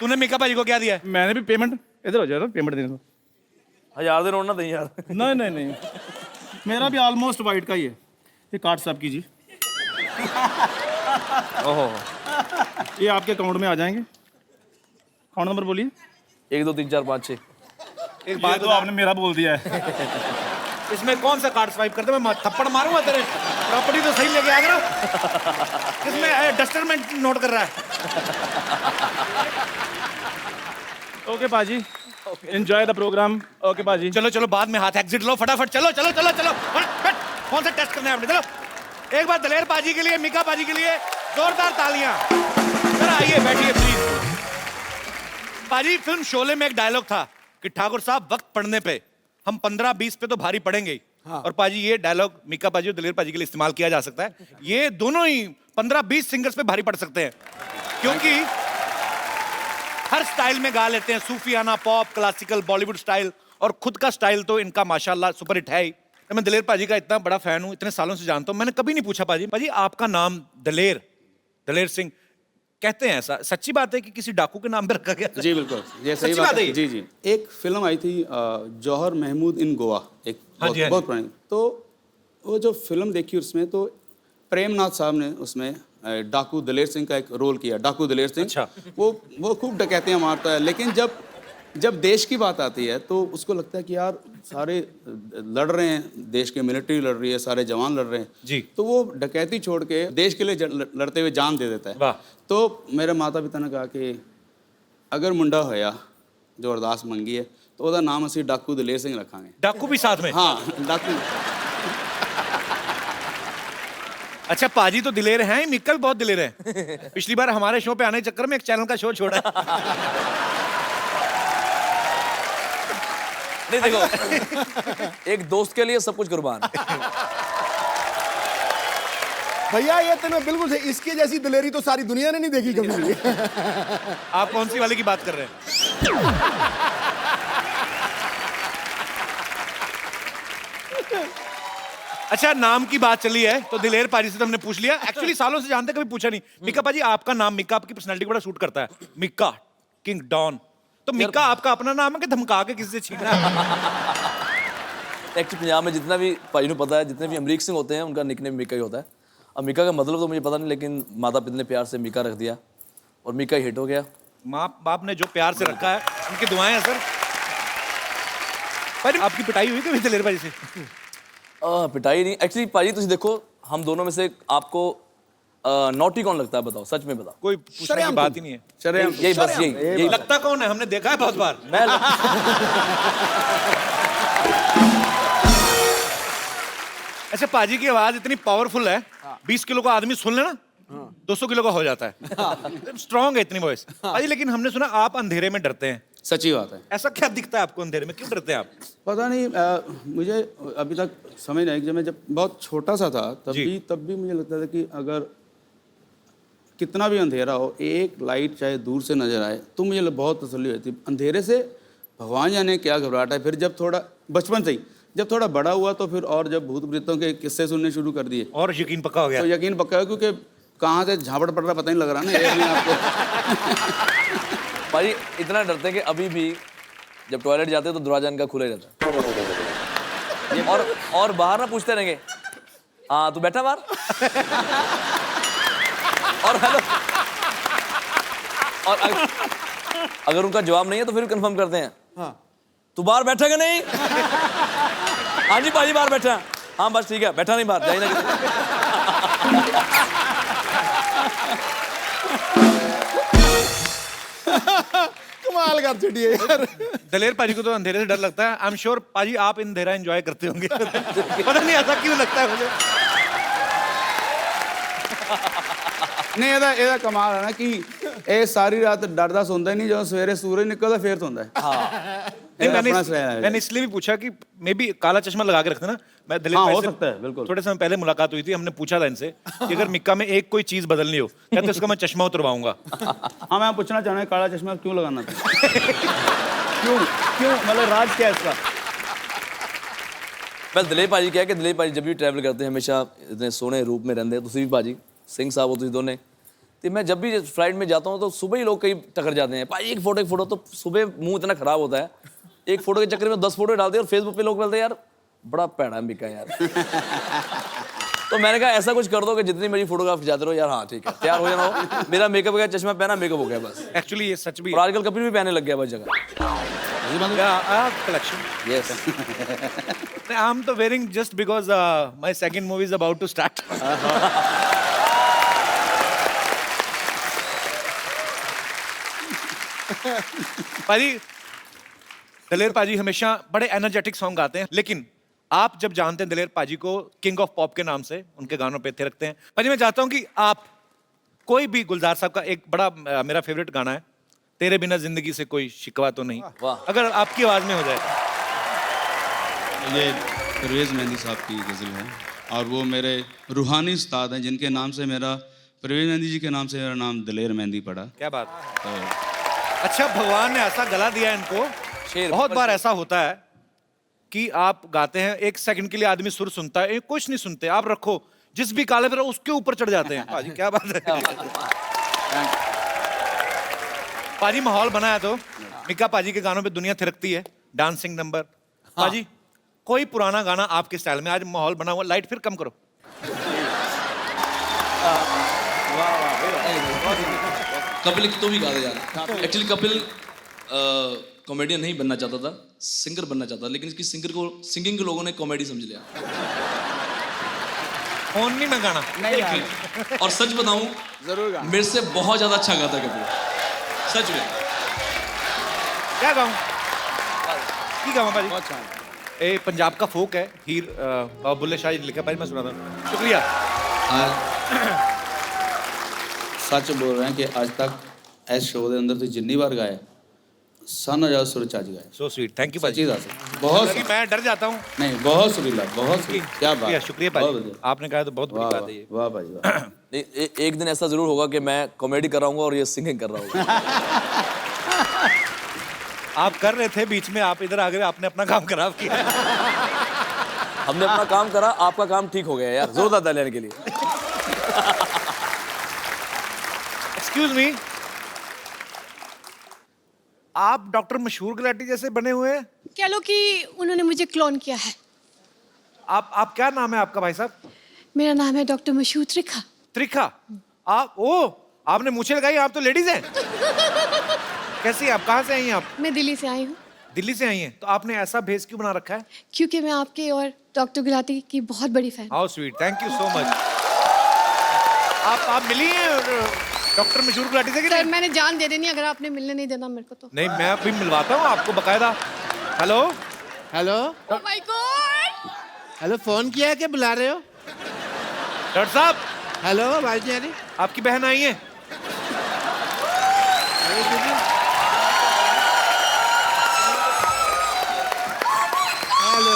तूने मिका भाजी को क्या दिया है? मैंने भी पेमेंट इधर हो जाए पेमेंट देने को। 1000 दे नोट ना दें यार। नहीं नहीं नहीं, मेरा भी ऑलमोस्ट वाइट का ही है। ये कार्ड साफ कीजिए, ओहो, ये आपके अकाउंट में आ जाएंगे। अकाउंट नंबर बोलिए। 1 2 3 4 5 6। एक बात बात तो बता, आपने मेरा बोल दिया है। इसमें कौन सा कार्ड स्वाइप करते? मैं थप्पड़ मारूंगा तेरे। प्रॉपर्टी तो सही लेके आ गया। इसमें डस्टर में नोट कर रहा है। ओके पाजी, एंजॉय द प्रोग्राम। ओके पाजी। चलो चलो, बाद में हाथ एग्जिट लो फटाफट। चलो चलो चलो चलो, फट, कौन सा टेस्ट करना है आपने? चलो एक बार दलेर पाजी के लिए, मिका पाजी के लिए जोरदार तालियां। सर आइए बैठिए प्लीज। पाजी, फिल्म शोले में एक डायलॉग था कि ठाकुर साहब वक्त पड़ने पे हम 15-20 पे तो भारी पड़ेंगे ही। हाँ। और पाजी ये डायलॉग मिका पाजी और दलेर पाजी के लिए इस्तेमाल किया जा सकता है। ये दोनों ही 15-20 सिंगर्स पे भारी पड़ सकते हैं, क्योंकि हर स्टाइल में गा लेते हैं, सूफियाना, पॉप, क्लासिकल, बॉलीवुड स्टाइल, और खुद का स्टाइल तो इनका माशाल्लाह सुपर हिट है ही। मैं दलेर पाजी का इतना बड़ा फैन हूं, इतने सालों से जानता हूं, मैंने कभी नहीं पूछा पाजी आपका नाम दलेर सिंह कहते हैं, ऐसा सच्ची बात है कि किसी डाकू के नाम पे रखा गया? जी बिल्कुल, ये सही सच्ची बात बात है है। ये? जी जी, एक फिल्म आई थी जौहर महमूद इन गोवा, एक बहुत पुरानी। तो वो जो फिल्म देखी उसमें तो प्रेमनाथ साहब ने उसमें डाकू दलेर सिंह का एक रोल किया, डाकू दलेर सिंह। अच्छा। वो खूब डकैतियाँ मारता है, लेकिन जब देश की बात आती है तो उसको लगता है कि यार सारे लड़ रहे हैं, देश के मिलिट्री लड़ रही है, सारे जवान लड़ रहे हैं जी, तो वो डकैती छोड़ के देश के लिए लड़ते हुए जान दे देता है। वाह। तो मेरे माता पिता ने कहा कि अगर मुंडा होया जो अरदास मंगी है तो ਉਹਦਾ नाम ਅਸੀਂ डाकू दलेर सिंह रखांगे। डाकू भी साथ में? हाँ, डाकू। अच्छा, पाजी तो दिलेर हैं, मिक्का भी बहुत दिलेर है। पिछली बार हमारे शो पे आने के चक्कर में एक चैनल का शो छोड़ा। नहीं देखो, एक दोस्त के लिए सब कुछ कुर्बान। भैया ये तो मैं बिल्कुल सही, इसकी जैसी दिलेरी तो सारी दुनिया ने नहीं देखी कभी। आप कौन सी वाले की बात कर रहे हैं? अच्छा, नाम की बात चली है तो दिलेर पाजी से तो हमने पूछ लिया। एक्चुअली सालों से जानते, कभी पूछा नहीं। मिक्का पाजी, आपका नाम मिक्का आपकी पर्सनालिटी को बड़ा सूट करता है, मिक्का किंग डॉन। तो मिक्का आपका अपना नाम है कि धमका के किसी से छीना है? एक्चुअली पंजाब में जितना भी भाई को पता है, जितने भी अमरीक सिंह होते हैं उनका निकनेम मिक्का ही होता है। अब मिक्का का मतलब तो मुझे पता नहीं, लेकिन माता पिता ने प्यार से मिक्का रख दिया और मिक्का हिट हो गया। माँ बाप ने जो प्यार से रखा है, उनकी दुआएं हैं सर। पर आपकी पिटाई हुई कभी दिलेर पाजी से? पिटाई नहीं, एक्चुअली पाजी तुम देखो, हम दोनों में से आपको नॉटी कौन लगता है, बताओ, सच में बताओ। कोई पूछने की बात ही नहीं है। यही बस यही लगता कौन है? हमने देखा है बहुत बार। मैं अच्छा, पाजी की आवाज इतनी पावरफुल है, 20 किलो का आदमी सुन लेना 200 किलो का हो जाता है। स्ट्रांग है इतनी वॉइस। पाजी, लेकिन हमने सुना आप अंधेरे में डरते हैं। सच्ची बात है। ऐसा क्या दिखता है आपको अंधेरे में, क्यों डरते हैं आप? पता नहीं, मुझे अभी तक समझ नहीं, जब मैं बहुत छोटा सा था तब भी मुझे लगता था कि अगर कितना भी अंधेरा हो, एक लाइट चाहे दूर से नजर आए तो मुझे बहुत तसल्ली होती। अंधेरे से भगवान जाने क्या घबराहट है। फिर जब थोड़ा बचपन से ही, जब थोड़ा बड़ा हुआ तो फिर और जब भूत प्रेतों के किस्से सुनने शुरू कर दिए और यकीन पक्का हो गया। तो यकीन पक्का है, क्योंकि कहाँ से झापड़ पड़ रहा पता नहीं लग रहा ना ये भी आपको। भाई इतना डरते हैं कि अभी भी जब टॉयलेट जाते हैं तो दरवाजा इनका खुला ही रहता है। और बाहर ना पूछते रहेंगे, हाँ तू बैठा बाहर, और हेलो, और अगर उनका जवाब नहीं है तो फिर कंफर्म करते हैं, हाँ तू बाहर बैठा कि नहीं? हाँ जी भाई बाहर बैठा। हाँ बस ठीक है, बैठा नहीं बाहर, जाइए ना। कमाल कर छुट्टिए यार। दलेर पाजी को तो अंधेरे से डर लगता है। आई एम श्योर पाजी आप अंधेरा एंजॉय करते होंगे। पता नहीं ऐसा क्यों लगता है मुझे। नहीं, ਇਹਦਾ कमाल है ना कि ਇਹ सारी रात डरदा सोंदा ही नहीं, ਜਦੋਂ सवेरे सूरज निकलता फिर सोंदा है। हाँ, मैंने इसलिए भी पूछा कि मे बी काला चश्मा लगा के रखते ना। मैं दलेर हाँ, भाई हो से सकता है, बिल्कुल। थोड़े समय पहले मुलाकात हुई थी, हमने पूछा था इनसे कि अगर मिक्का में एक कोई चीज बदलनी हो, कहते उसका मैं चश्मा उतरवाऊंगा। हाँ, मैं पूछना चाह रहा हूँ काला चश्मा क्यों लगाना था? क्यों मतलब राज क्या है इसका? बस दिलीप भाजी क्या है कि दिलीप भाजी जब भी ट्रैवल करते हैं हमेशा इतने सोने रूप में रहते हैं। तुम भी भाजी सिंह साहब हो, तुम दोनों तो मैं जब भी फ्लाइट में जाता हूँ तो सुबह ही लोग कई टकर जाते हैं, भाई एक फोटो, तो सुबह मुंह इतना खराब होता है, एक फोटो के चक्कर में 10 फोटो डालते हैं और फेसबुक पे लोग बोलते हैं यार बड़ा पैड़ा है मिका यार। तो मैंने कहा ऐसा कुछ कर दो कि जितनी मेरी फोटोग्राफ जाते रहो यार, हाँ ठीक है, तैयार हो जाना हो, मेरा मेकअप हो गया, चश्मा पहना, मेकअप हो गया बस। एक्चुअली ये सच भी और आजकल कपिल भी पहनने लग गया बस जगह। कलेक्शन। यस। आई एम तो wearing just because my second movie is about to start. Paaji, Daler पाजी हमेशा बड़े एनर्जेटिक सॉन्ग गाते हैं, लेकिन आप जब जानते हैं दलेर पाजी को किंग ऑफ पॉप के नाम से, उनके गानों पे थे रखते हैं। पाजी मैं चाहता हूं कि आप कोई भी, गुलजार साहब का एक बड़ा मेरा फेवरेट गाना है, तेरे बिना जिंदगी से कोई शिकवा तो नहीं, अगर आपकी आवाज में हो जाए। ये परवेज़ मेहंदी साहब की गज़ल है और वो मेरे रूहानी उस्ताद हैं, जिनके नाम से मेरा, परवेज़ मेहंदी जी के नाम से मेरा नाम दलेर मेहंदी पड़ा। क्या बात। अच्छा, भगवान ने ऐसा गला दिया इनको। शेर बहुत बार ऐसा होता है कि आप गाते हैं, 1 सेकंड के लिए आदमी सुर सुनता है, कुछ नहीं सुनते, आप रखो जिस भी काले पर उसके ऊपर चढ़ जाते हैं। पाजी क्या बात है। पाजी माहौल बनाया तो मिका पाजी के गानों पे दुनिया थिरकती है, डांसिंग नंबर। पाजी कोई पुराना गाना आपके स्टाइल में, आज माहौल बना हुआ, लाइट फिर कम करो। कपिल तो भी गा दे यार। एक्चुअली कपिल कॉमेडियन नहीं बनना चाहता था, सिंगर बनना चाहता था, लेकिन इसकी सिंगिंग के लोगों ने कॉमेडी समझ लिया। फोन नहीं मैं गाना नहीं। और सच बताऊं, जरूर गा। मेरे से बहुत ज्यादा अच्छा गाता कपिल, सच में। क्या गाऊं? की गाऊं पाजी? बहुत अच्छा। ए पंजाब का फोक है, हीर बाबा बुल्ले शाह जी ने लिखा, पाजी मैं सुनाता हूं। शुक्रिया। सच बोल रहे हैं कि आज तक इस शो के अंदर तो जितनी बार गाए साना ज्यादा सुर चज गाए। सो स्वीट, थैंक यू सच्ची पाजी। दस बहुत हालांकि मैं डर जाता हूँ। नहीं, बहुत सुरीला, बहुत सुरीला। क्या बात है। शुक्रिया बहुत पाजी, बढ़िया। आपने कहा तो बहुत बड़ी बात है ये। वाह भाई वाह। नहीं, एक दिन ऐसा जरूर होगा कि मैं कॉमेडी कर रहा हूँ और ये सिंगिंग कर रहा हूँ। आप कर रहे थे, बीच में आप इधर आ गए, आपने अपना काम खराब किया। हमने अपना काम करा, आपका काम ठीक हो गया यार, जोरदार तालियां लेने के लिए। एक्सक्यूज मी, आप डॉक्टर मशहूर गुलाटी जैसे बने हुए हैं। कह लो कि उन्होंने मुझे क्लोन किया है। आप क्या नाम है आपका भाई साहब? मेरा नाम है डॉक्टर मशहूर त्रिखा। त्रिखा। आप आपने मूछें लगाई, आप तो लेडीज हैं। कैसी आप, कहाँ से आई हैं आप? मैं दिल्ली से आई हूँ। दिल्ली से आई हैं, तो आपने ऐसा भेस क्यों बना रखा है? क्योंकि मैं आपके और डॉक्टर गुलाटी की बहुत बड़ी fan. How sweet, thank you so much. आप मिली हैं डॉक्टर मशहूर गुलाटी से कि सर नहीं? मैंने जान दे देनी अगर आपने मिलने नहीं देना मेरे को तो। नहीं, मैं अभी मिलवाता हूँ आपको बकायदा। Hello hello oh my God. Hello, phone किया है कि बुला रहे हो? डॉक्टर साहब, हेलो भाई जी। अरे आपकी बहन आई है। Hello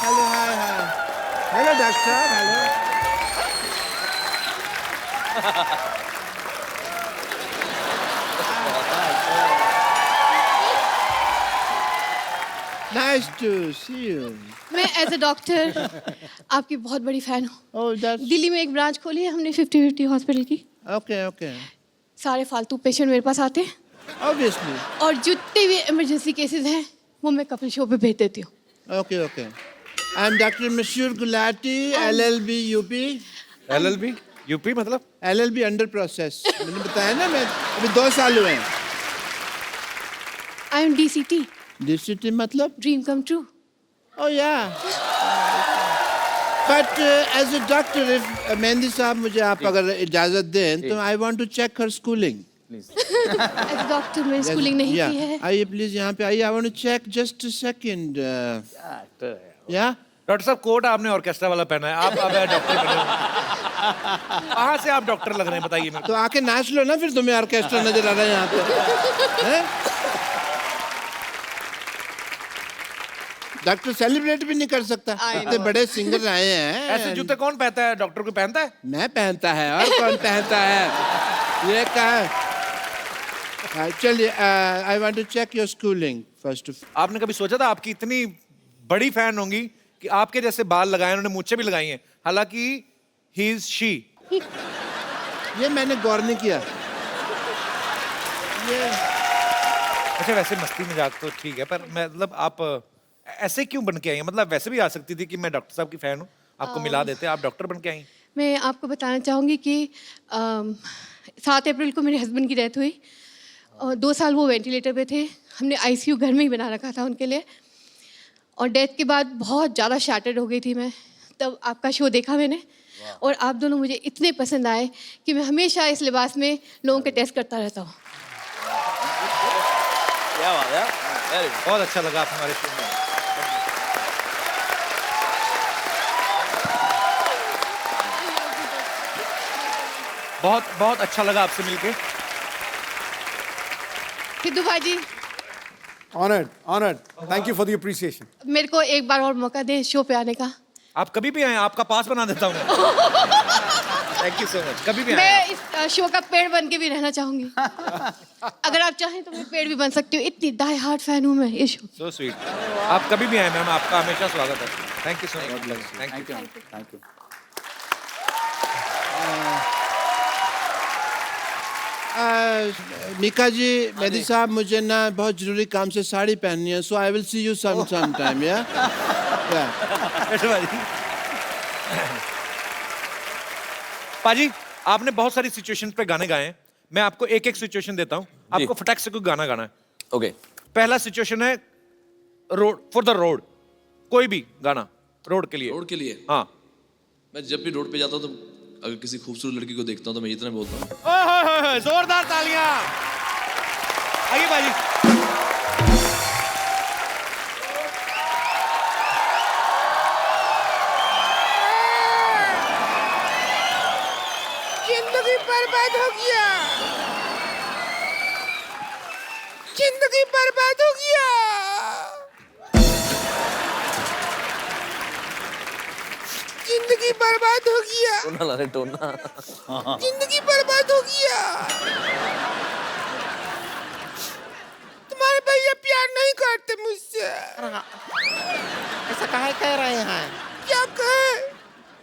hello, hi hi. Hello doctor, hello. Nice to see you. मैं एज अ डॉक्टर आपकी बहुत बड़ी फैन हूँ। Oh, that's दिल्ली में एक ब्रांच खोली है हमने 50-50 हॉस्पिटल की। okay, okay. सारे फालतू पेशेंट मेरे पास आते हैं Obviously. और जितने भी इमरजेंसी केसेस हैं वो मैं कपिल शो पे भेज देती हूँ। Okay, okay. I'm Dr. Mashur Gulati, LLB UP. LLB UP मतलब? LLB under process. मैंने बताया ना, मैं अभी 2 साल हुए हैं। आई एम DCT, DCT मतलब? Dream come true. Oh yeah. But as a doctor, if mehndi साहब मुझे आप अगर इजाजत दें तो I want to check her schooling. As a doctor मैंने स्कूलिंग नहीं की है। आइए प्लीज यहाँ पे आइए। I want to check just a second. Yeah. Doctor साहब, कोट आपने ऑर्केस्ट्रा वाला पहना है, आप अब डॉक्टर बने हो। कहाँ से आप डॉक्टर लग रहे हैं बताइए मेरे तो आके नाच लो ना, फिर तुम्हें ऑर्केस्ट्रा नजर आ रहा है यहाँ पे। हैं? डॉक्टर सेलिब्रेट भी नहीं कर सकता। इतने बड़े सिंगर आए हैं। ऐसे जूते कौन पहनता है? डॉक्टर को पहनता है? मैं पहनता है, और कौन पहनता है? ये कहा। चलिए, I want to check your schooling first. आपने कभी सोचा था आपकी इतनी बड़ी फैन होंगी कि आपके जैसे बाल लगाए, उन्होंने मूछें भी लगाई हैं, हालांकि ही इज शी। ये मैंने गौर नहीं किया। ये अच्छा वैसे मस्ती मजाक तो ठीक है, पर मतलब आप ऐसे क्यों बन के आई हैं? मतलब वैसे भी आ सकती थी कि मैं डॉक्टर साहब की फैन हूँ, आपको मिला देते, आप डॉक्टर बन के आई। मैं आपको बताना चाहूँगी कि 7 अप्रैल को मेरे हस्बैंड की डेथ हुई और 2 साल वो वेंटिलेटर पे थे। हमने आईसीयू घर में ही बना रखा था उनके लिए, और डेथ के बाद बहुत ज़्यादा शैटर्ड हो गई थी मैं। तब आपका शो देखा मैंने, और आप दोनों मुझे इतने पसंद आए कि मैं हमेशा इस लिबास में लोगों के टेस्ट करता रहता हूँ। क्या बात है, वेरी गुड। बहुत अच्छा लगा आप हमारे शो में। बहुत बहुत अच्छा लगा आपसे मिलके। सिद्धू भाजी, Honored, honored. Thank you for the appreciation. मेरे को एक बार और मौका दें शो पे आने का। आप कभी भी आए, आपका पास बना देता हूँ। Thank you so much. कभी भी आए। मैं इस शो का पेड़ बन के भी रहना चाहूंगी। अगर आप चाहें तो मैं पेड़ भी बन सकती हूँ, इतनी डाई हार्ट फैन हूँ मैं इस शो। So sweet. आप कभी भी आए मैम, आपका हमेशा स्वागत है। Thank you so much. Thank you. Thank you. Mika ji, Mehdi साहब, मुझे ना बहुत जरूरी काम से साड़ी पहननी है, so I will see you some time. या पाजी, आपने बहुत सारी सिचुएशन पे गाने गाए हैं। मैं आपको एक एक सिचुएशन देता हूँ, आपको फटाक से कोई गाना गाना है। ओके, पहला सिचुएशन है रोड, फॉर द रोड, कोई भी गाना रोड के लिए। रोड के लिए? हाँ। मैं जब भी रोड पे जाता हूँ तो अगर किसी खूबसूरत लड़की को देखता हूँ तो मैं इतना बोलता हूँ, ओए होए होए, जोरदार तालियां। आइए बाजी। जिंदगी बर्बाद हो गया, जिंदगी बर्बाद हो गया, जिंदगी बर्बाद हो गया, टोना ला रहे टोना। जिंदगी बर्बाद हो गया। तुम्हारे भैया प्यार नहीं करते मुझसे। ऐसा काहे कह रहे हैं? क्या कहे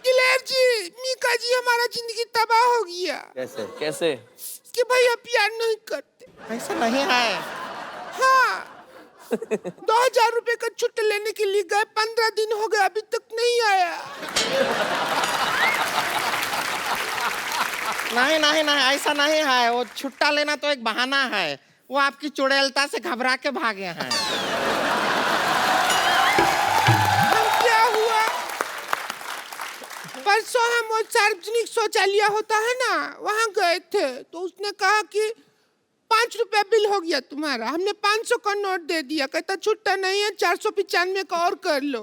दिलेर जी, मीका जी, हमारा जिंदगी तबाह हो गया। कैसे कैसे? कि भैया प्यार नहीं करते। ऐसा नहीं है। हाँ 2000 रुपए का छुट्टी लेने के लिए गए, 15 दिन हो गए अभी तक नहीं आया। नहीं नहीं नहीं, ऐसा नहीं है। वो छुट्टा लेना तो एक बहाना है, वो आपकी चुड़ैलता से घबरा के भागे हैं। हम क्या हुआ, परसों हम वो सार्वजनिक शौचालय होता है ना, वहाँ गए थे, तो उसने कहा कि 5 रुपया बिल हो गया तुम्हारा। हमने 500 का नोट दे दिया, कहता छुट्टा नहीं है, 495 का और कर लो।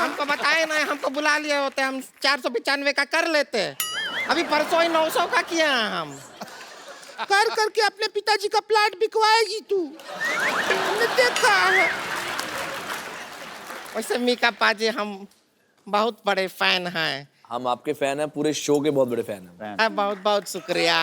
हमको बताए नहीं, हमको बुला लिए होते, हम 495 का कर लेते। अभी परसों ही 900 का किया हम। कर करके अपने पिताजी का प्लाट बिकवाएगी तू, हमने देखा है। वैसे मीका पाजी, हम बहुत बड़े फैन हैं। हम आपके फैन हैं, पूरे शो के बहुत बड़े फैन हैं। बहुत बहुत शुक्रिया।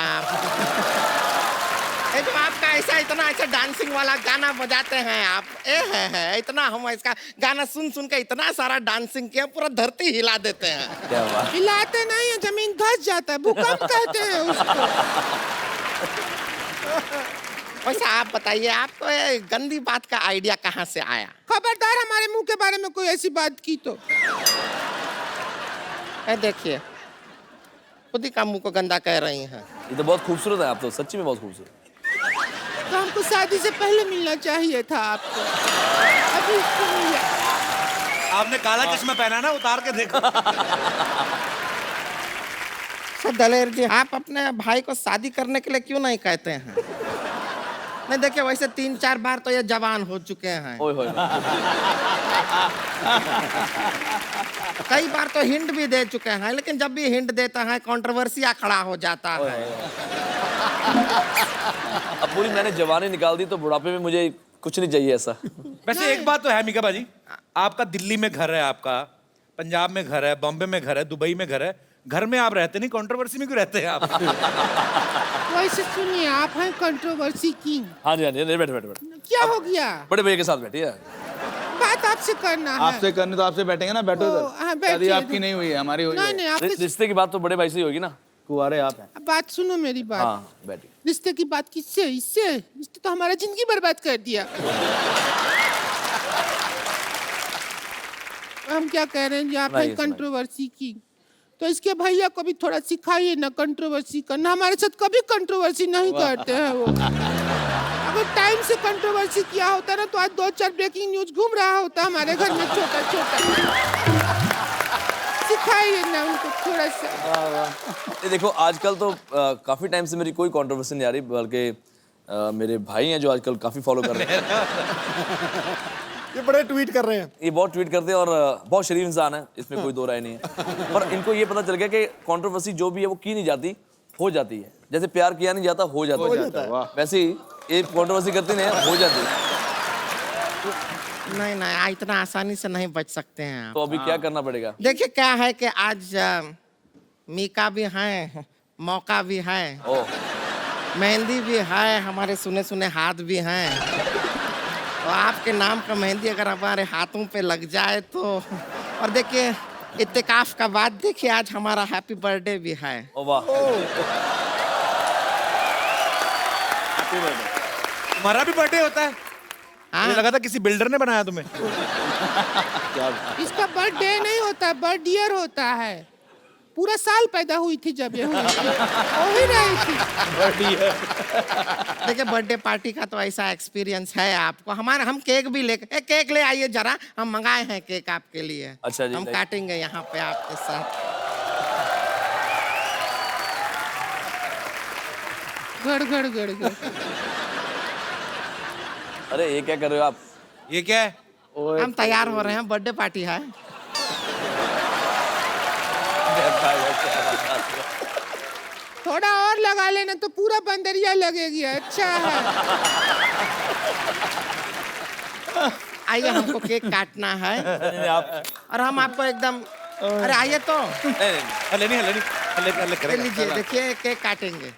ये तो आपका ऐसा इतना अच्छा डांसिंग वाला गाना बजाते हैं आप, है इतना, हम इसका गाना सुन सुन के इतना सारा डांसिंग किया, पूरा धरती हिला देते हैं। क्या बात। हिलाते नहीं है, जमीन धस जाता है, भूकंप कहते हैं उसको। वैसे आप बताइए, आपको ये गंदी बात का आइडिया कहाँ से आया? खबरदार हमारे मुंह के बारे में कोई ऐसी बात की तो। देखिए, खुद ही का मुंह को गंदा कह रही हैं। ये तो बहुत खूबसूरत है, आप तो सच्ची में बहुत खूबसूरत। तो हमको शादी से पहले मिलना चाहिए था आपको, अभी इसको मिला। आपने काला चश्मा पहना ना, उतार के देखो। सर दलेर जी, आप अपने भाई को शादी करने के लिए क्यों नहीं कहते हैं? नहीं देखिए, वैसे 3-4 बार तो ये जवान हो चुके हैं। ओए होए। कई बार तो हिंट भी दे चुके हैं, लेकिन जब भी हिंट देता है कंट्रोवर्सिया खड़ा हो जाता है। अब पूरी मैंने जवानी निकाल दी तो बुढ़ापे में मुझे कुछ नहीं चाहिए ऐसा। वैसे एक बात तो है मीका बाजी, आपका दिल्ली में घर है, आपका पंजाब में घर है, बॉम्बे में घर है, दुबई में घर है, घर में आप रहते नहीं, कंट्रोवर्सी में क्यों रहते हैं आप? वैसे सुनिए, आप हैं कंट्रोवर्सी किंग। हाँ जी हाँ जी, बैठे बैठे बैठे। क्या हो गया? बड़े भैया के साथ बैठिए। बात आपसे करना है। आपसे करनी तो आपसे बैठेंगे ना, बैठो ओ, हाँ, इधर। बैठिए। शादी आपकी नहीं हुई है, हमारी हुई नहीं है। नहीं आपके रिश्ते की बात तो बड़े भाई से ही होगी ना। कुंवारे आप हैं। बात सुनो मेरी बात। हाँ बैठिए। रिश्ते की बात किससे? इससे? इसने तो हमारा जिंदगी बर्बाद कर दिया। हम क्या कह रहे हैं, आप सुनाइए, हैं कंट्रोवर्सी की, तो इसके भैया को भी थोड़ा सिखाइए ना कंट्रोवर्सी करना। हमारे साथ कभी कंट्रोवर्सी नहीं करते हैं वो। अगर टाइम से कंट्रोवर्सी किया होता ना तो आज 2-4 ब्रेकिंग न्यूज घूम रहा होता हमारे घर में छोटा छोटा। सिखाइए ना उनको थोड़ा सा। ये देखो आजकल तो काफी टाइम से मेरी कोई कंट्रोवर्सी नहीं आ रही, बल्कि मेरे भाई हैं जो आजकल काफी फॉलो कर रहे हैं। ये बड़े ट्वीट कर रहे हैं। ये बहुत ट्वीट करते हैं और बहुत शरीफ इंसान है, इसमें कोई दो राय नहीं है। पर इनको ये पता चल गया कि कंट्रोवर्सी जो भी है वो की नहीं जाती, हो जाती है। जैसे प्यार किया नहीं जाता, हो जाता है। वैसे ही ये कंट्रोवर्सी करती नहीं है, हो जाती है। नहीं नहीं, इतना आसानी से नहीं बच सकते हैं आप। तो अभी क्या करना पड़ेगा? देखिए क्या है कि आज मीका भी है, मौका भी है, ओ मेहंदी भी है, हमारे सुने सुने हाथ भी हैं। तो आपके नाम का मेहंदी अगर हमारे हाथों पे लग जाए तो, और देखिए इत्तेकाफ का बाद देखिए आज हमारा हैप्पी बर्थडे भी है। ओ वाह, तुम्हारा भी बर्थडे होता है? हाँ। मुझे लगा था किसी बिल्डर ने बनाया तुम्हें। इसका बर्थडे नहीं होता, बर्थ ईयर होता है। पूरा साल पैदा हुई थी जब ये हुई थी। हो ही रही थी। देखिए बर्थडे पार्टी का तो ऐसा एक्सपीरियंस है आपको। हमारे हम केक भी ले, केक ले आइए जरा, हम मंगाए हैं केक आपके लिए। अच्छा जी, हम लाइए। काटेंगे यहाँ पे आपके साथ। गड़ गड़ गड़ गड़। अरे ये क्या कर रहे हो आप? ये क्या है? हम तैयार हो रहे हैं, बर्थडे पार्टी है। थोड़ा और लगा लेना तो पूरा बंदरिया लगेगी। अच्छा है। आइए हमको केक काटना है आप और हम आपको एकदम, अरे आइए तो हले नहीं हले नहीं हले हले ले करेगा। लीजिए, देखिए केक काटेंगे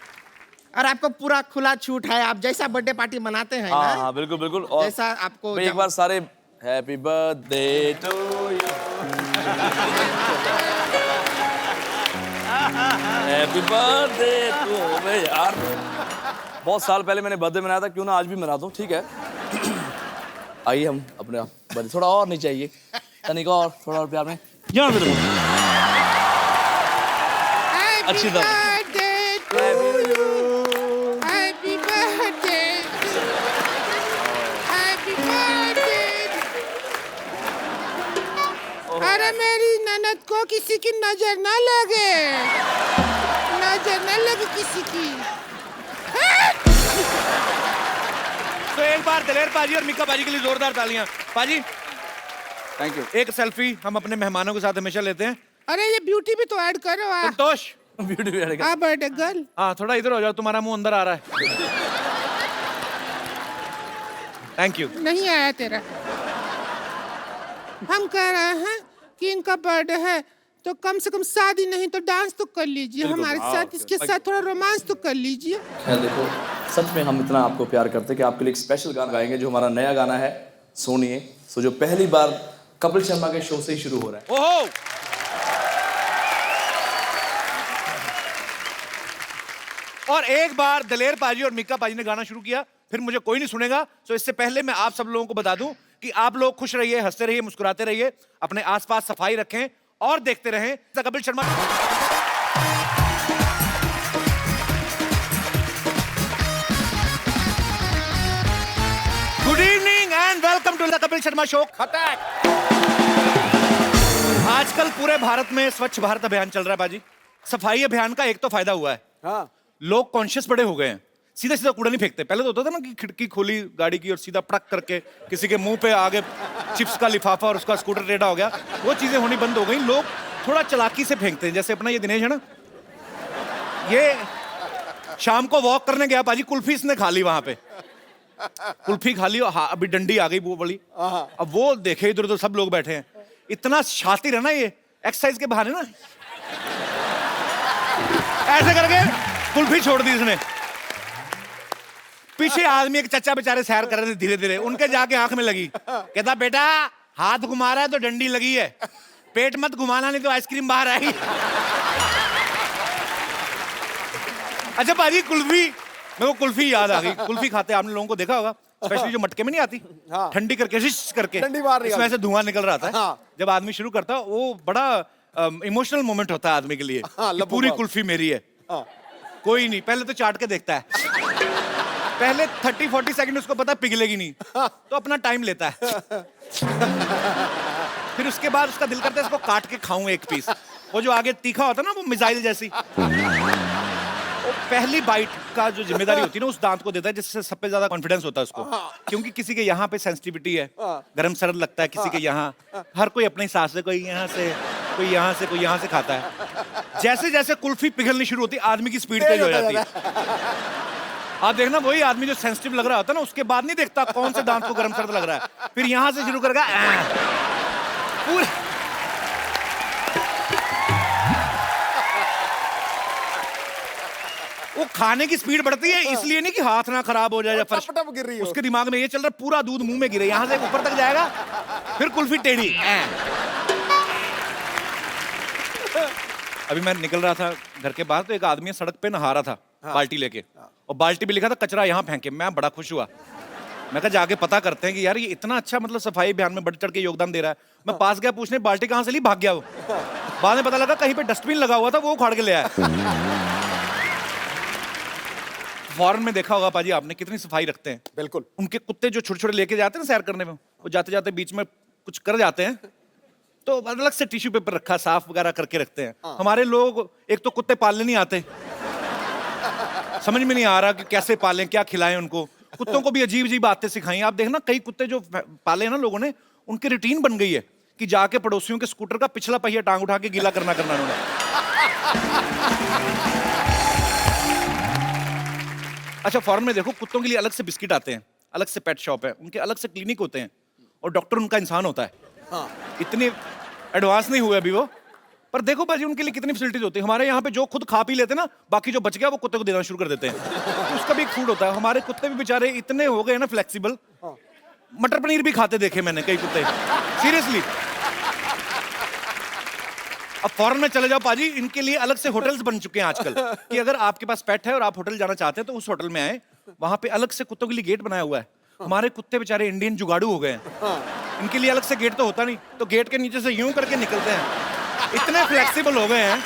और आपको पूरा खुला छूट है। आप जैसा बर्थडे पार्टी मनाते हैं हाँ ना, हाँ बिल्कुल बिल्कुल। और जैसा आपको भाई एक बार सारे happy birthday to you, happy birthday to यार। बहुत साल पहले मैंने बर्थडे मनाया था, क्यों ना आज भी मना दूं, ठीक है? आइए हम अपने आप बर्थडे, थोड़ा और नहीं चाहिए तनिक और, थोड़ा और प्यार में यहाँ मेरे को अच्छी तरह। Happy birthday. Happy birthday. अरे मेरी ननद को किसी की नजर ना लगे, नजर ना लगे किसी की। तो एक बार दलेर पाजी और मिक्का पाजी के लिए जोरदार तालियां। पाजी थैंक यू। एक सेल्फी हम अपने मेहमानों के साथ हमेशा लेते हैं। अरे ये ब्यूटी भी तो ऐड करो। संतोष, ब्यूटी भी आ बर्थडे गर्ल। हाँ थोड़ा इधर हो जाओ, तुम्हारा मुंह अंदर आ रहा है। Thank you. नहीं आया तेरा। हम कह रहे हैं कि इनका बर्थडे है तो कम से कम शादी नहीं तो डांस तो कर लीजिए हमारे साथ, इसके साथ थोड़ा रोमांस तो कर लीजिए। खैर देखो, सच में हम इतना आपको प्यार करते हैं कि आपके लिए एक स्पेशल गाना गाएंगे जो हमारा नया गाना है, सुनिए। सो जो पहली बार कपिल शर्मा के शो से ही शुरू हो रहा है। ओहो, और एक बार दलेर पाजी और मिक्का पाजी ने गाना शुरू किया, फिर मुझे कोई नहीं सुनेगा। तो इससे पहले मैं आप सब लोगों को बता दूं कि आप लोग खुश रहिए, हंसते रहिए, मुस्कुराते रहिए, अपने आसपास सफाई रखें और देखते रहें Kapil Sharma. Good evening and welcome to the Kapil Sharma show. आजकल पूरे भारत में स्वच्छ भारत अभियान चल रहा है बाजी। सफाई अभियान का एक तो फायदा हुआ है, हाँ। लोग कॉन्शियस बड़े हो गए हैं, सीधा सीधा कूड़ा नहीं फेंकते। पहले तो होता था ना कि खिड़की खोली गाड़ी की और सीधा पटक करके किसी के मुंह पे आगे चिप्स का लिफाफा और उसका स्कूटर टेढ़ा हो गया। वो चीजें होनी बंद हो गई, लोग थोड़ा चालाकी से फेंकते हैं। जैसे अपना ये दिनेश है ना, ये शाम को वॉक करने गया पाजी, कुल्फी इसने खा ली वहां पे, कुल्फी खा ली और हाँ, अभी डंडी आ गई वो बड़ी। अब वो देखे इधर उधर सब लोग बैठे हैं, इतना शातिर है ना ये, एक्सरसाइज के बहाने ना ऐसे करके कुल्फी छोड़ दी इसने। पीछे आदमी एक चचा बेचारे सैर कर रहे थे धीरे धीरे, उनके जाके आंख में लगी, कहता बेटा हाथ घुमा रहा है तो डंडी लगी है, पेट मत घुमाना नहीं तो आइसक्रीम बाहर आएगी। अच्छा पाजी, कुल्फी, मेरे को कुल्फी याद आ गई। कुल्फी खाते आपने लोगों को देखा होगा, स्पेशली जो मटके में नहीं आती, हाँ। ठंडी करके शिश करके ठंडी बाहर निकालती। इसमें से धुआं निकल रहा था। हाँ। जब आदमी शुरू करता है वो बड़ा इमोशनल मोमेंट होता है आदमी के लिए हाँ, कि पूरी कुल्फी मेरी है। हाँ। कोई नहीं, पहले तो चाट के देखता है, पहले 30-40 सेकंड उसको पता है पिघलेगी नहीं, तो अपना टाइम लेता है। फिर उसके बाद उसका दिल करता है इसको काट के खाऊं एक पीस। वो जो आगे तीखा होता है ना, वो मिसाइल जैसी, वो पहली बाइट का जो जिम्मेदारी होती है ना उस दांत को देता है, जिससे सबसे ज्यादा कॉन्फिडेंस होता है उसको। क्योंकि किसी के यहाँ पे सेंसिटिविटी है, गरम सरद लगता है, किसी के यहाँ, हर कोई अपने हिसाब से, कोई यहाँ से, कोई यहाँ से, कोई यहाँ से खाता है। जैसे जैसे कुल्फी पिघलनी शुरू होती है आदमी की स्पीड तेज हो जाती है। आप देखना, वही आदमी जो सेंसिटिव लग रहा होता है ना, उसके बाद नहीं देखता कौन से दांत को गरम सर्द लग रहा है, फिर यहां से शुरू करेगा पूरे। वो खाने की स्पीड बढ़ती है, इसलिए नहीं कि हाथ ना खराब हो जाए या फर्श, टप गिर रही हो। उसके दिमाग में ये चल रहा है पूरा दूध मुंह में गिरे, यहां से ऊपर तक जाएगा, फिर कुल्फी टेढ़ी। अभी मैं निकल रहा था घर के बाहर तो एक आदमी सड़क पे नहा रहा था, बाल्टी लेके, और बाल्टी भी लिखा था कचरा यहाँ फेंके। मैं बड़ा खुश हुआ, मैं कहा जाके पता करते हैं कि यार ये इतना अच्छा मतलब सफाई अभियान में बढ़ चढ़ के योगदान दे रहा है। मैं पास गया पूछने बाल्टी कहाँ से ली, भाग गया वो। बाद में पता लगा कहीं पे डस्टबिन लगा हुआ था, वो उखाड़ के ले आया। फॉरेन में देखा होगा पाजी आपने कितनी सफाई रखते हैं। बिल्कुल। उनके कुत्ते जो छोटे छोटे लेके जाते हैं ना सैर करने में, वो जाते जाते बीच में कुछ कर जाते हैं तो अलग से टिश्यू पेपर रखा, साफ वगैरह करके रखते हैं। हमारे लोग एक तो कुत्ते पालने नहीं आते, समझ में नहीं आ रहा कि कैसे पालें, क्या खिलाएं उनको। कुत्तों को भी अजीब अजीब बातें सिखाई। आप देखना कई कुत्ते जो पाले हैं ना लोगों ने, उनकी रूटीन बन गई है कि जाके पड़ोसियों के स्कूटर का पिछला पहिया टांग उठा के गीला करना उन्होंने। अच्छा फॉरेन में देखो, कुत्तों के लिए अलग से बिस्किट आते हैं, अलग से पेट शॉप है, उनके अलग से क्लिनिक होते हैं, और डॉक्टर उनका इंसान होता है। इतने एडवांस नहीं हुए अभी वो, पर देखो भाजी उनके लिए कितनी फैसिलिटीज होती है। हमारे यहाँ पे जो खुद खा पी लेते हैं ना, बाकी जो बच गया वो कुत्ते को देना शुरू कर देते हैं, तो उसका भी एक फूड होता है। हमारे कुत्ते भी बेचारे इतने हो गए ना फ्लेक्सिबल, मटर पनीर भी खाते देखे मैंने कई कुत्ते, सीरियसली। अब फॉरेन में चले जाओ पाजी, इनके लिए अलग से होटल्स बन चुके हैं आजकल कि अगर आपके पास पेट है और आप होटल जाना चाहते हैं तो उस होटल में आए, वहां पे अलग से कुत्तों के लिए गेट बनाया हुआ है। हमारे कुत्ते बेचारे इंडियन जुगाड़ू हो गए हैं, इनके लिए अलग से गेट तो होता नहीं, तो गेट के नीचे से यूं करके निकलते हैं, इतने फ्लेक्सिबल हो गए हैं।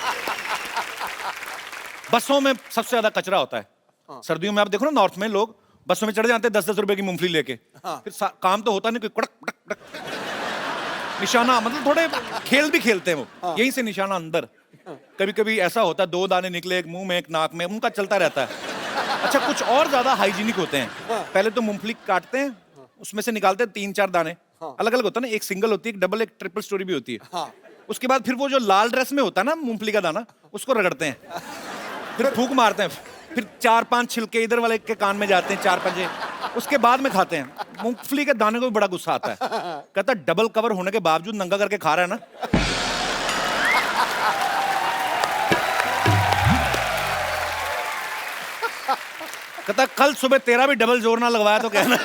बसों में सबसे ज्यादा कचरा होता है सर्दियों में। आप देखो ना नॉर्थ में लोग बसों में चढ़ जाते हैं 10-10 रुपए की मूंगफली लेके, फिर काम तो होता नहीं, कोई कड़क कड़क कड़क निशाना, मतलब थोड़े खेल भी खेलते हैं वो, यहीं से निशाना अंदर। कभी कभी ऐसा होता है 2 दाने निकले, एक मुंह में एक नाक में, उनका चलता रहता है। अच्छा कुछ और ज्यादा हाइजीनिक होते हैं, पहले तो मूंगफली काटते हैं, उसमें से निकालते हैं 3-4 दाने, अलग अलग होता है ना, एक सिंगल होती है, एक डबल, एक ट्रिपल स्टोरी भी होती है। उसके बाद फिर वो जो लाल ड्रेस में होता है ना मूंगफली का दाना, उसको रगड़ते हैं, फिर फूंक मारते हैं, फिर 4-5 छिलके इधर वाले के कान में जाते हैं, 4 पंजे, उसके बाद में खाते हैं। मूंगफली के दाने को भी बड़ा गुस्सा आता है, कहता है डबल कवर होने के बावजूद नंगा करके खा रहा है ना। कहता कल सुबह तेरा भी डबल जोर ना लगवाया तो कहना।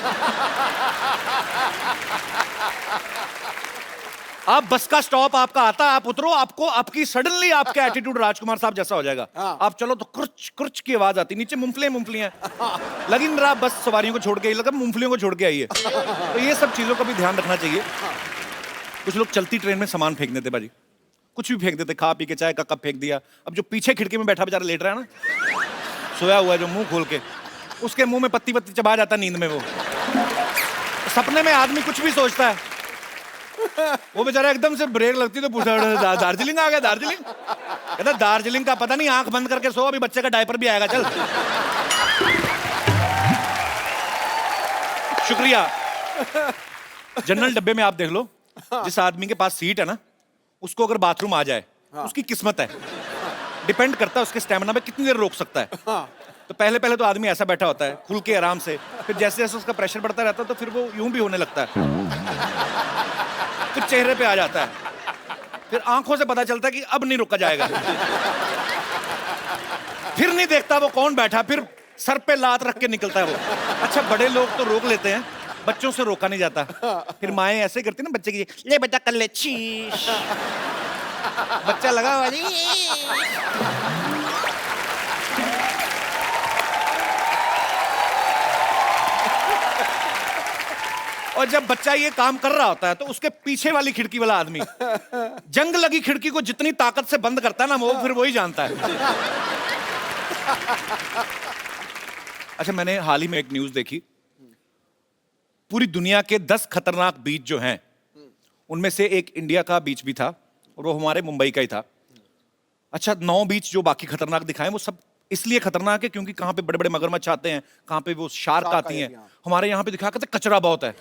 आप बस का स्टॉप आपका आता है, आप उतरो, आपको आपकी सडनली आपका एटीट्यूड राजकुमार साहब जैसा हो जाएगा। आप चलो तो कुर्च कुर्च की आवाज आती, नीचे मूंगफलियां लगिन रहा, बस सवारियों को छोड़ के आई, लगा मूंगफलियों को छोड़ के आई है। तो ये सब चीजों का भी ध्यान रखना चाहिए। कुछ लोग चलती ट्रेन में सामान फेंक देते बाजी, कुछ भी फेंक देते, खा पी के चाय का कप फेंक दिया। अब जो पीछे खिड़की में बैठा बेचारा लेट रहा है ना, सोया हुआ है जो मुंह खोल के, उसके मुंह में पत्ती पत्ती चबा जाता नींद में। वो सपने में आदमी कुछ भी सोचता है, वो बेचारा एकदम से ब्रेक लगती तो पूछा दार्जिलिंग आ गया, दार्जिलिंग? कहता दार्जिलिंग का पता नहीं, आंख बंद करके सो, अभी बच्चे का डायपर भी आएगा, चल। शुक्रिया। जनरल डब्बे में आप देख लो, जिस आदमी के पास सीट है ना, उसको अगर बाथरूम आ जाए, उसकी किस्मत है। डिपेंड करता है उसके स्टेमिना पे कितनी देर रोक सकता है। तो पहले पहले तो आदमी ऐसा बैठा होता है खुल के आराम से, फिर जैसे जैसे उसका प्रेशर बढ़ता रहता है तो फिर वो यूं भी होने लगता है, फिर चेहरे पे आ जाता है, फिर आंखों से पता चलता है कि अब नहीं रुका जाएगा, फिर नहीं देखता वो कौन बैठा, फिर सर पे लात रख के निकलता है वो। अच्छा बड़े लोग तो रोक लेते हैं, बच्चों से रोका नहीं जाता। फिर माएँ ऐसे करती ना बच्चे की, ले बेटा कर ले, शीश। बच्चा लगा हुआ जी। और जब बच्चा ये काम कर रहा होता है तो उसके पीछे वाली खिड़की वाला आदमी जंग लगी खिड़की को जितनी ताकत से बंद करता है ना, वो फिर वही जानता है। अच्छा, मैंने हाल ही में एक न्यूज देखी, पूरी दुनिया के 10 खतरनाक बीच जो हैं उनमें से एक इंडिया का बीच भी था और वो हमारे मुंबई का ही था। अच्छा, 9 बीच जो बाकी खतरनाक दिखाए वो सब इसलिए खतरनाक है क्योंकि कहाँ पे बड़े बड़े मगरमच्छ आते हैं, कहाँ पे वो शार्क आती हैं। हमारे यहाँ पे दिखा करते कचरा बहुत है।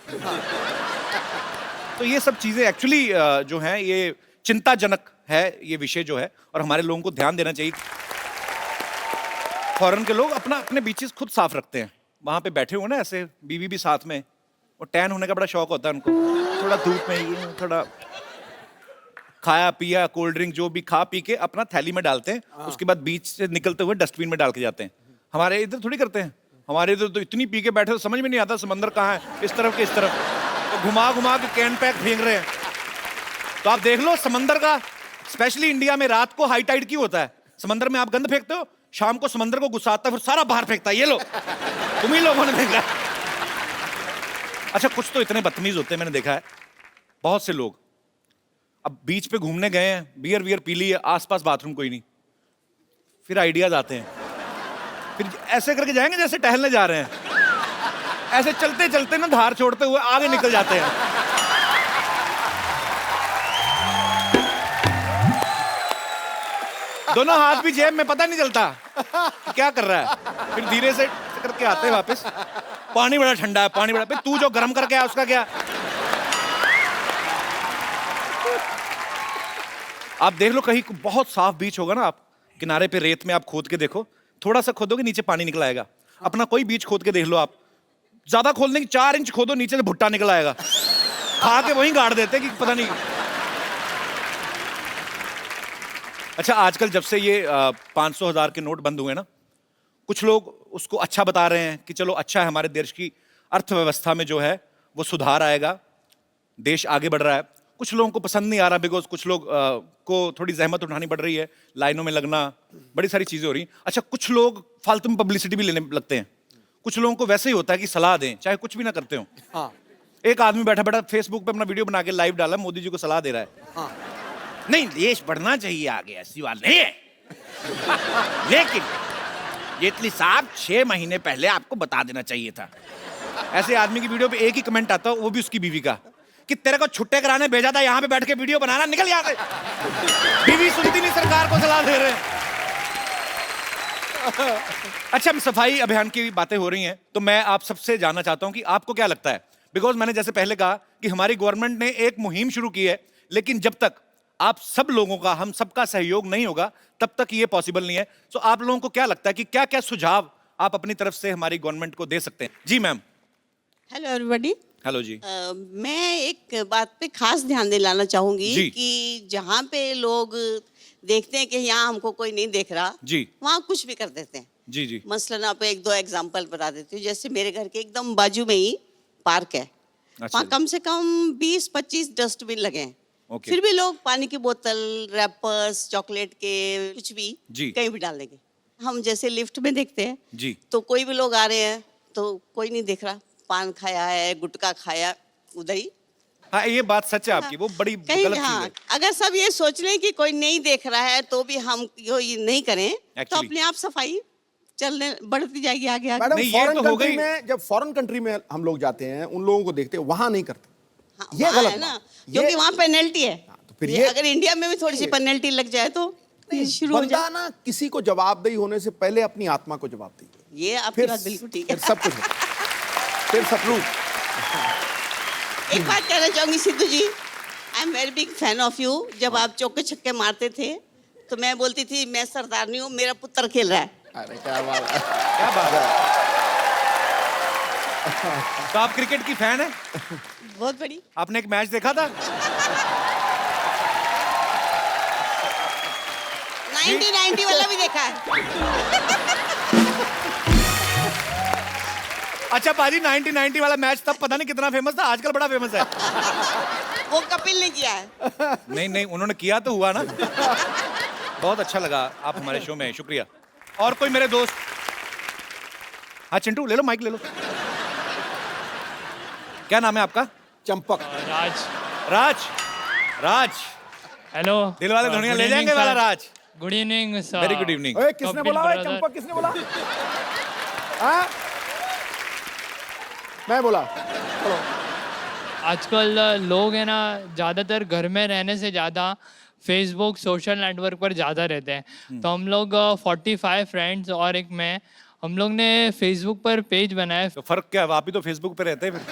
तो ये सब चीजें एक्चुअली जो हैं ये चिंताजनक है ये विषय जो है, और हमारे लोगों को ध्यान देना चाहिए। फॉरेन के लोग अपने बीचेस खुद साफ रखते हैं, वहां पे बैठे हुए ना ऐसे, बीवी भी साथ में, और टैन होने का बड़ा शौक होता है उनको, थोड़ा धूप में ये थोड़ा खाया पिया कोल्ड ड्रिंक जो भी खा पी के अपना थैली में डालते हैं, उसके बाद बीच से निकलते हुए डस्टबिन में डाल के जाते हैं। हमारे इधर थोड़ी करते हैं, हमारे इधर तो इतनी पी के बैठे तो समझ में नहीं आता समंदर कहाँ है, इस तरफ के इस तरफ, तो घुमा घुमा के कैन पैक फेंक रहे हैं। तो आप देख लो समंदर का, स्पेशली इंडिया में रात को हाई टाइड क्यों होता है? समंदर में आप गंद फेंकते हो, शाम को समंदर को गुस्सा आता है, फिर सारा बाहर फेंकता है, ये लो तुम ही लोगों ने फेंका। अच्छा, कुछ तो इतने बदतमीज होते हैं, मैंने देखा है बहुत से लोग, अब बीच पे घूमने गए हैं, बियर वियर पी ली है, आसपास बाथरूम कोई नहीं, फिर आइडियाज आते हैं, फिर ऐसे करके जाएंगे जैसे टहलने जा रहे हैं, ऐसे चलते चलते ना धार छोड़ते हुए आगे निकल जाते हैं। दोनों हाथ भी जेब में, पता नहीं चलता कि क्या कर रहा है। फिर धीरे से करके आते हैं वापस, पानी बड़ा ठंडा है, पानी बड़ा, तू जो गर्म करके आया उसका क्या? आप देख लो कहीं बहुत साफ बीच होगा ना, आप किनारे पे रेत में आप खोद के देखो, थोड़ा सा खोदोगे नीचे पानी निकल आएगा। अपना कोई बीच खोद के देख लो आप, ज्यादा खोदने की 4 इंच खोदो, नीचे से भुट्टा निकल आएगा, खा के वहीं गाड़ देते कि पता नहीं। अच्छा, आजकल जब से ये 500,000 के नोट बंद हुए ना, कुछ लोग उसको अच्छा बता रहे हैं कि चलो अच्छा है, हमारे देश की अर्थव्यवस्था में जो है वो सुधार आएगा, देश आगे बढ़ रहा है। कुछ लोगों को पसंद नहीं आ रहा, बिकॉज कुछ लोग को थोड़ी जहमत उठानी पड़ रही है, लाइनों में लगना, बड़ी सारी चीजें हो रही हैं। अच्छा, कुछ लोग फालतू में पब्लिसिटी भी लेने लगते हैं। कुछ लोगों को वैसे ही होता है कि सलाह दें, चाहे कुछ भी ना करते हो। हाँ। एक आदमी बैठा बैठा फेसबुक पे अपना वीडियो बना के लाइव डाला, मोदी जी को सलाह दे रहा है। हाँ। नहीं, देश बढ़ना चाहिए आगे, ऐसी बात नहीं है, लेकिन जेटली साहब 6 महीने पहले आपको बता देना चाहिए था। ऐसे आदमी की वीडियो पे एक ही कमेंट आता है, वो भी उसकी बीवी का, कि तेरे को छुट्टे कराने भेजा था, यहाँ पे बैठ के वीडियो बनाना, निकल यहाँ से। बीवी सुनती नहीं, सरकार को सलाह दे रहे हैं। अच्छा, सफाई अभियान की बातें हो रही हैं, तो मैं आप सबसे जानना चाहता हूं कि आपको क्या लगता है, बिकॉज मैंने जैसे पहले कहा कि हमारी गवर्नमेंट ने एक मुहिम शुरू की है, लेकिन जब तक आप सब लोगों का, हम सबका सहयोग नहीं होगा, तब तक ये पॉसिबल नहीं है। तो आप लोगों को क्या लगता है कि क्या क्या सुझाव आप अपनी तरफ से हमारी गवर्नमेंट को दे सकते हैं? जी मैम। Hello everybody. हेलो जी। मैं एक बात पे खास ध्यान दिलाना चाहूंगी कि जहाँ पे लोग देखते हैं कि यहाँ हमको कोई नहीं देख रहा जी, वहाँ कुछ भी कर देते हैं। जी जी। मसलन आप 1-2 एग्जांपल बता देती हूँ। जैसे मेरे घर के एकदम बाजू में ही पार्क है, वहाँ कम से कम 20-25 डस्टबिन लगे हैं। फिर भी लोग पानी की बोतल, रैपर्स, चॉकलेट के कुछ भी कहीं भी डाल देंगे। हम जैसे लिफ्ट में देखते हैं जी, तो कोई भी लोग आ रहे हैं तो कोई नहीं देख रहा, पान खाया है, गुटखा खाया, उधर ही। हाँ, ये बात सच है आपकी, वो बड़ी गलत चीज है। अगर सब ये सोच लें कि कोई नहीं देख रहा है तो भी हम ये नहीं करें, तो अपने आप सफाई चलने बढ़ती जाएगी आगे आगे। मैडम, फॉरेन कंट्री में, जब फॉरेन कंट्री में हम लोग जाते हैं, उन लोगों को देखते हैं, वहां नहीं करते। हाँ, ये गलत है ना, क्योंकि वहाँ पेनल्टी है। तो फिर ये अगर इंडिया में भी थोड़ी सी पेनल्टी लग जाए तो शुरू हो जाए ना। किसी को जवाबदेही होने से पहले अपनी आत्मा को जवाब दीजिए। ये आपकी बात बिल्कुल ठीक है। सब कुछ फिर सब लोग। एक बात कहना चाहूंगी Sidhu ji, I am very big fan of you. जब आप चौके छक्के मारते थे तो मैं बोलती थी मैं सरदार नहीं हूँ, मेरा पुत्र खेल रहा है। अरे क्या बात है, क्या बात है। तो आप क्रिकेट की फैन है? बहुत बड़ी। आपने एक मैच देखा था? 1990 वाला भी देखा है। अच्छा पाजी 1990 वाला मैच तब पता नहीं कितना फेमस था, आजकल बड़ा फेमस है। वो कपिल ने किया है। नहीं उन्होंने किया तो हुआ ना। बहुत अच्छा लगा आप हमारे शो में, शुक्रिया। और कोई मेरे दोस्त? हाँ चिंटू ले लो, माइक ले लो। क्या नाम है आपका? चंपक। राज हेलो, दिल वाले दुनिया ले जाएंगे वाला राज। Good evening sir. Very good evening. ओए किसने बोला? ओए चंपक किसने बोला? हाँ मैं बोला। चलो आजकल लोग है ना ज़्यादातर घर में रहने से ज़्यादा फेसबुक सोशल नेटवर्क पर ज़्यादा रहते हैं। तो हम लोग 45 फ्रेंड्स और एक मैं, हम लोग ने फेसबुक पर पेज बनाया। तो फर्क क्या है, आप ही तो फेसबुक पे रहते हैं फिर।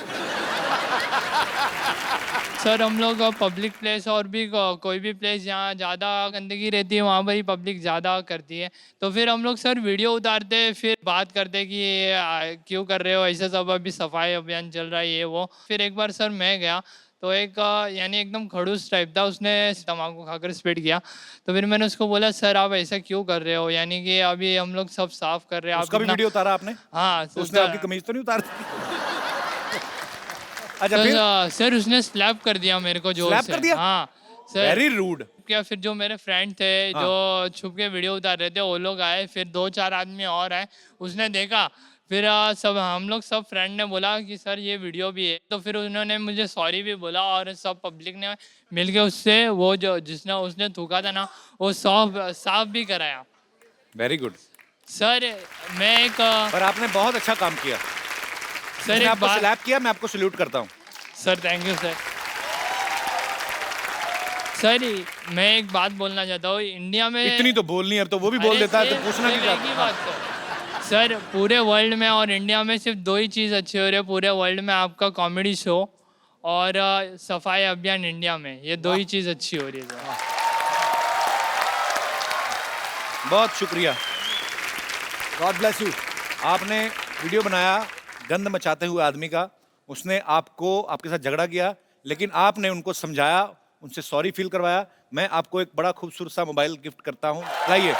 सर हम लोग पब्लिक प्लेस और भी कोई भी प्लेस जहाँ ज़्यादा गंदगी रहती है वहाँ पर ही पब्लिक ज़्यादा करती है, तो फिर हम लोग सर वीडियो उतारते हैं, फिर बात करते हैं कि ये क्यों कर रहे हो ऐसे सब, अभी सफाई अभियान चल रहा है ये वो। फिर एक बार सर मैं गया तो एक यानी एकदम खड़ूस टाइप था, उसने तम्बाकू खाकर स्पिट किया। तो फिर मैंने उसको बोला सर आप ऐसा क्यों कर रहे हो, यानी कि अभी हम लोग सब साफ कर रहे हैं। उसका भी वीडियो उतारा आपने? हाँ। तो उसने आपकी कमीज तो नहीं उतारी? अच्छा फिर? सर उसने स्लैप कर दिया मेरे को, जोर से। स्लैप कर दिया? हाँ सर। Very rude. क्या फिर जो मेरे फ्रेंड थे जो छुप के वीडियो उतार रहे थे वो लोग आए, फिर 2-4 आदमी और आए, उसने देखा, फिर सब हम लोग सब फ्रेंड ने बोला कि सर ये वीडियो भी है, तो फिर उन्होंने मुझे सॉरी भी बोला और सब पब्लिक ने मिलके उससे वो जो जिसने उसने थूका था ना वो साफ भी कराया। वेरी गुड सर मैं एक पर आपने बहुत अच्छा काम किया सर, एक आपको बात स्लैप किया, मैं आपको सल्यूट करता हूँ sir. Thank you sir. Sir मैं एक बात बोलना चाहता हूँ, इंडिया में इतनी तो बोलनी है, अब तो वो भी बोल अरे देता है तो सिर्फ- पूछना सिर्फ क्या? एक ही बात सर, पूरे वर्ल्ड में और इंडिया में सिर्फ 2 ही चीज़ अच्छी हो रही है पूरे वर्ल्ड में, आपका कॉमेडी शो और सफाई अभियान इंडिया में, ये 2 ही चीज़ अच्छी हो रही है सर। बहुत शुक्रिया, गॉड ब्लेस यू। आपने वीडियो बनाया गंद मचाते हुए आदमी का, उसने आपको आपके साथ झगड़ा किया, लेकिन आपने उनको समझाया, उनसे सॉरी फील करवाया। मैं आपको एक बड़ा खूबसूरत सा मोबाइल गिफ्ट करता हूँ, लाइए।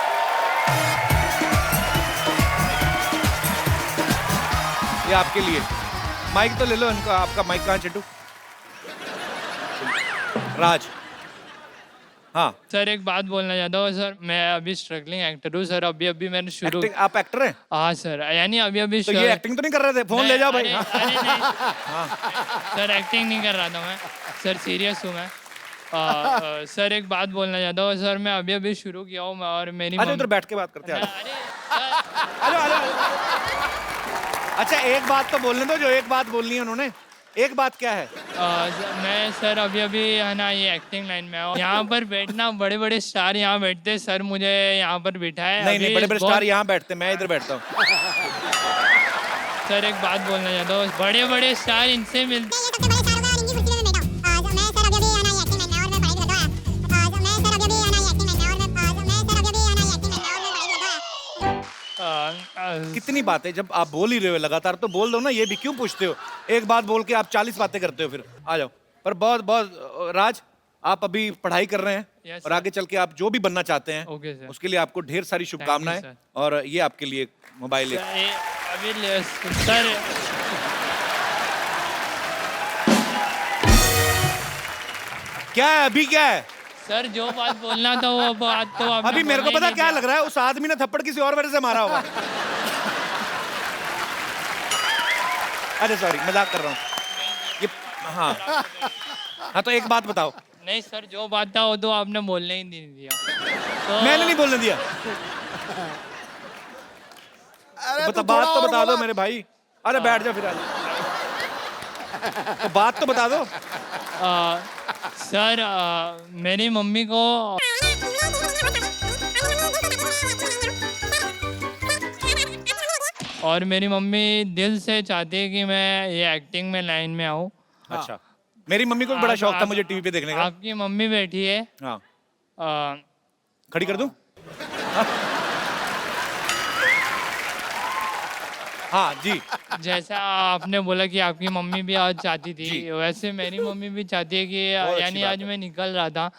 ये आपके लिए। माइक तो ले लो इनका, आपका माइक कहाँ चिंटू? राज। हाँ सर एक बात बोलना चाहता हूँ सर, मैं अभी स्ट्रगलिंग एक्टर हूँ सर, अभी मैंने शुरू। आप एक्टर हैं? हाँ सर, यानी अभी तो ये एक्टिंग तो नहीं कर रहे थे? फोन ले जाओ भाई। अरे नहीं सर, एक्टिंग नहीं कर रहा था मैं सर, सीरियस हूँ मैं। सर एक बात बोलना चाहता हूँ सर, मैं अभी शुरू किया हूँ और मेरी अरे उधर बैठ के बात करते हैं। अरे सर, अच्छा एक बात तो बोलने दो, जो एक बात बोलनी है उन्होंने। एक बात क्या है? मैं सर अभी है ना ये एक्टिंग लाइन में हूँ, यहाँ पर बैठना, बड़े बड़े स्टार यहाँ बैठते हैं सर, मुझे यहाँ पर बिठाए। नहीं बड़े बड़े स्टार यहाँ बैठते, मैं इधर बैठता हूँ। सर एक बात बोलना चाहता हूँ, बड़े बड़े स्टार इनसे मिलते। कितनी बातें, जब आप बोल ही रहे हो लगातार तो बोल दो ना, ये भी क्यों पूछते हो? एक बात बोल के आप 40 बातें करते हो, फिर आ जाओ। पर बहुत राज, आप अभी पढ़ाई कर रहे हैं Yes, और आगे चल के आप जो भी बनना चाहते हैं Okay, sir. उसके लिए आपको ढेर सारी शुभकामनाएं, sir. और ये आपके लिए मोबाइल है। अभी सर क्या है अभी, क्या है सर, जो बात बोलना था वो बात तो आपने अभी मेरे को बोलने पता नहीं क्या दिया। लग रहा है, उस आदमी ने थप्पड़ किसी और वजह से मारा होगा। अरे सॉरी, मजाक कर रहा हूँ ये। हाँ तो एक बात बताओ। नहीं सर, जो बात था वो तो आपने बोलने ही नहीं दिया। तो मैंने नहीं बोलने दिया। बता, बात तो बता दो मेरे भाई। अरे बैठ जाओ फिर, आ जाओ। तो बात तो बता दो। सर मेरी मम्मी को और मेरी मम्मी दिल से चाहती है कि मैं ये एक्टिंग में लाइन में आऊँ। अच्छा, मेरी मम्मी को भी बड़ा शौक था मुझे टीवी पे देखने का। आपकी मम्मी बैठी है। हाँ खड़ी कर दूं? हाँ जी। जैसा आपने बोला कि आपकी मम्मी भी आज चाहती थी, वैसे मेरी मम्मी भी चाहती है कि यानी आज मैं निकल रहा था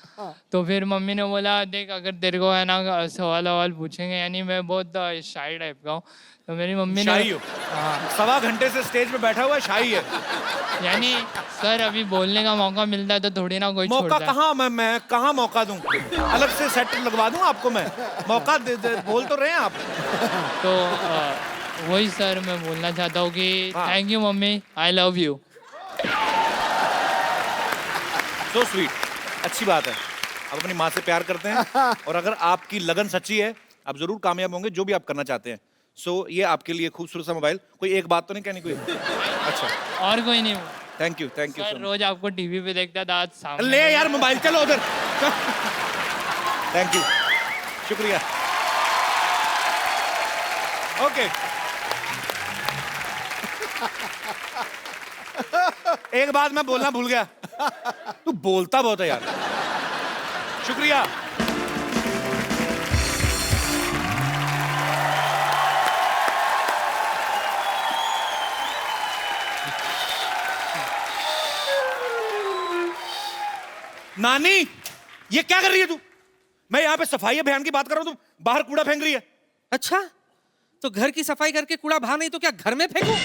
तो फिर मम्मी ने बोला देख अगर तेरे को है ना सवाल पूछेंगे, यानी मैं बहुत शाई टाइप का हूँ, तो मेरी मम्मी ने शाही हो? सवा घंटे से स्टेज पे बैठा हुआ है, शाही है। यानी सर अभी बोलने का मौका मिलता है तो थोड़ी ना कोई मौका छोड़ता है। कहाँ, मैं कहाँ मौका दूं? अलग से सेट लगवा दूं आपको मैं? मौका बोल तो रहे हैं आप। तो वही सर मैं बोलना चाहता हूँ कि thank you mummy, I love you. So sweet, अच्छी बात है। आप अपनी माँ से प्यार करते हैं और अगर आपकी लगन सच्ची है आप जरूर कामयाब होंगे जो भी आप करना चाहते हैं। सो ये आपके लिए खूबसूरत सा मोबाइल। कोई एक बात तो नहीं कहनी कोई? अच्छा, और कोई नहीं। थैंक यू सर रोज आपको टीवी पे देखता था, आज सामने ले यार मोबाइल, चलो उधर। थैंक यू, शुक्रिया। ओके, एक बात मैं बोलना भूल गया, तू बोलता बहुत है यार। शुक्रिया। नानी, ये क्या कर रही है तू? मैं यहाँ पे सफाई अभियान की बात कर रहा हूँ, तुम बाहर कूड़ा फेंक रही है। अच्छा, तो घर की सफाई करके कूड़ा बाहर नहीं तो क्या घर में फेंकूं?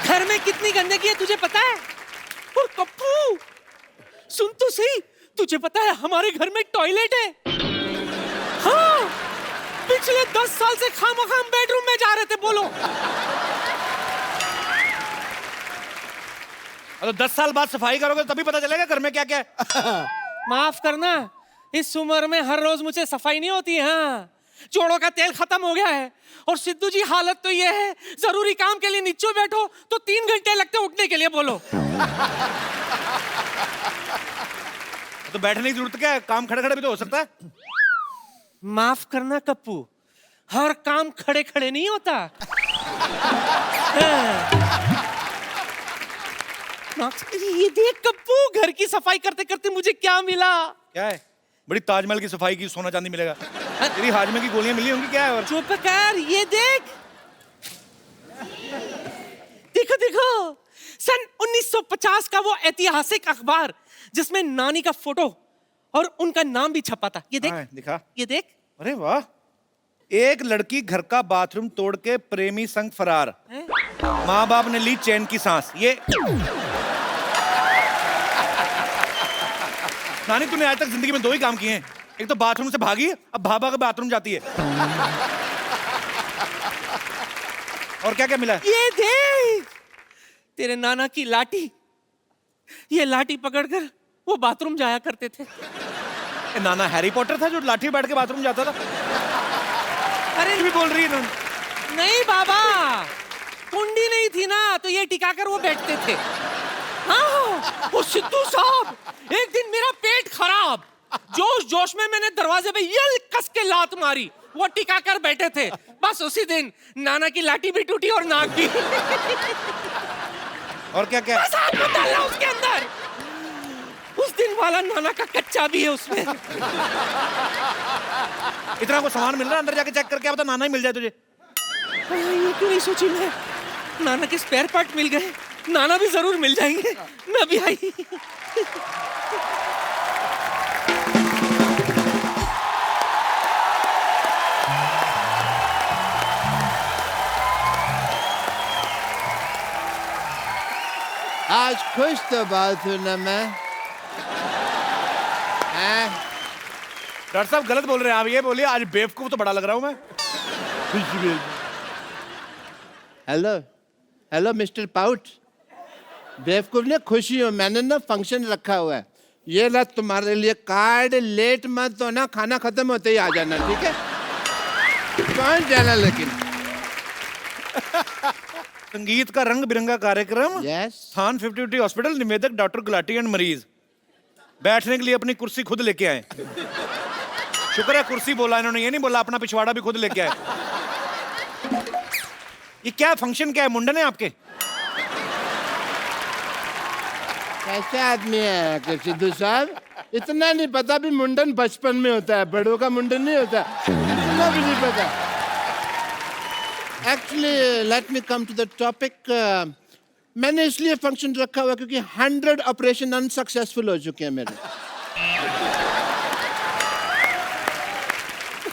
घर में कितनी गंदगी है तुझे पता है? और कप्पू, सुन तो सही, तुझे पता है हमारे घर में टॉयलेट है। हाँ, पिछले 10 साल से खामखाम बेडरूम में जा रहे थे, बोलो। तो 10 साल बाद सफाई करोगे तभी पता चलेगा घर में क्या क्या है। माफ करना, इस उम्र में हर रोज मुझे सफाई नहीं होती है। हाँ, जोड़ों का तेल खत्म हो गया है और सिद्धू जी हालत तो ये है, जरूरी काम के लिए नीचे बैठो तो 3 घंटे लगते उठने के लिए, बोलो। तो बैठने की जरूरत क्या है, काम खड़े खड़े भी तो हो सकता है। माफ करना कप्पू, हर काम खड़े खड़े नहीं होता। ये देख कप्पू, घर की सफाई करते करते मुझे क्या मिला। क्या है? बड़ी ताजमहल की सफाई की सोना चांदी मिलेगा। तेरी हाजमे की गोलियां मिली होंगी, क्या है? और चुप कर, ये देख, देखो देखो, सन 1950 का वो ऐतिहासिक अखबार जिसमें नानी का फोटो और उनका नाम भी छपा था। ये देख, दिखा, ये देख। अरे वाह, एक लड़की घर का बाथरूम तोड़ के प्रेमी संग फरार, माँ बाप ने ली चैन की सांस। ये नानी, तूने आज तक जिंदगी में 2 ही काम किए हैं, एक तो बाथरूम से भागी, अब भाभा के बाथरूम जाती है। और क्या क्या मिला? ये देख, तेरे नाना की लाठी, ये लाठी पकड़कर वो बाथरूम जाया करते थे। नाना हैरी पॉटर था जो लाठी बैठ के बाथरूम जाता था? अरे भी बोल रही है। नहीं बाबा, कुंडी नहीं थी ना तो ये टिकाकर वो बैठते थे। हाँ, वो सिद्धू साहब, एक दिन मेरा पेट खराब, जोश जोश में मैंने दरवाजे पे यल कस के लात मारी, वो टिकाकर बैठे थे। बस उसी दिन नाना की लाठी भी टूटी और नाक भी। और क्या क्या? बस हाथ मत डालना उसके अंदर, उस दिन वाला नाना का कच्चा भी है उसमें। इतना को सामान मिल रहा है, अंदर जाके चेक करके क्या पता नाना ही मिल जाए तुझे। ये क्यों नहीं सोची मैं, नाना के स्पेयर पार्ट मिल गए, नाना भी जरूर मिल जाएंगे। मैं भी आई। आज खुश तो बात हूं ना मैं। डॉक्टर साहब गलत बोल रहे हैं आप, ये बोलिए आज बेवकूफ तो बड़ा लग रहा हूं मैं। हेलो हेलो मिस्टर पाउट, बेवकूफ ने खुशी हो, मैंने ना फंक्शन रखा हुआ है, ये ला तुम्हारे लिए कार्ड, लेट मत हो ना, खाना खत्म होते ही आ जाना, ठीक है? कौन जाना लेकिन? संगीत का रंग बिरंगा कार्यक्रम, स्थान 50 हॉस्पिटल, निवेदक डॉक्टर गुलाटी एंड मरीज। बैठने के लिए अपनी कुर्सी खुद लेके आए। शुक्र है कुर्सी बोला इन्होंने, ये नहीं बोला अपना पिछवाड़ा भी खुद लेके आए। ये क्या फंक्शन, क्या है, मुंडन है आपके? कैसे आदमी है सिद्धू साहब, इतना नहीं पता भी मुंडन बचपन में होता है, बड़ों का मुंडन नहीं होता, इतना भी नहीं पता। Actually let me come to the topic. मैंने इसलिए फंक्शन रखा हुआ क्योंकि 100 ऑपरेशन अनसक्सेसफुल हो चुके हैं मेरे।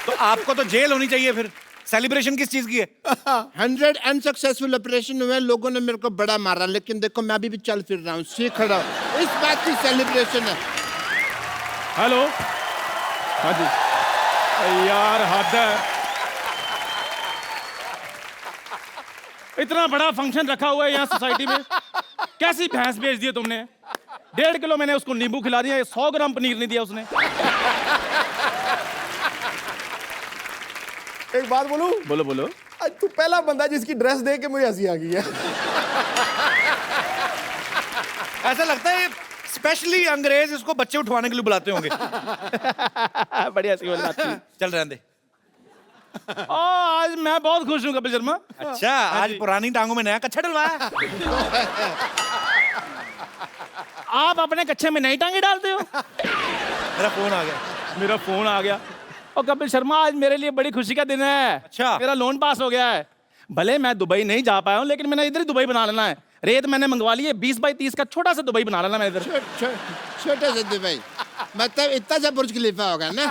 तो आपको तो जेल होनी चाहिए फिर। सेलिब्रेशन किस चीज की है? 100 अनसक्सेसफुल ऑपरेशन हुए, लोगों ने मेरे को बड़ा मारा, लेकिन देखो मैं अभी भी चल फिर रहा हूँ, सीख खड़ा हूँ, इस बात की सेलिब्रेशन है। हेलो, हाँ जी। यार हद है, इतना बड़ा फंक्शन रखा हुआ है यहाँ सोसाइटी में, कैसी भैंस बेच दी है तुमने? 1.5 किलो मैंने उसको नींबू खिला दिया, 100 ग्राम पनीर नहीं दिया उसने। एक बात बोलूं? बोलो बोलो। आज तू पहला बंदा जिसकी ड्रेस देख के मुझे हंसी आ गई है। ऐसा लगता है स्पेशली अंग्रेज इसको बच्चे उठवाने के लिए बुलाते होंगे। बढ़िया सी बात थी। चल रहने दे। आज मैं बहुत खुश हूँ कपिल शर्मा। अच्छा, आज पुरानी टांगों में नया कच्छा डलवाया। आप अपने कच्छे में नई टांगे डालते हो? मेरा फोन आ गया। मेरा फोन आ गया। और कपिल शर्मा, आज मेरे लिए बड़ी खुशी का दिन है। अच्छा। मेरा लोन पास हो गया है। भले मैं दुबई नहीं जा पाया हूँ, लेकिन मैंने इधर ही दुबई बना लेना है। रेत मैंने मंगवा ली है, 20 बाई 30 का छोटा सा दुबई बना लेना मैंने इधर। छोटे से दुबई, मतलब इतना सा बुर्ज खलीफा होगा ना?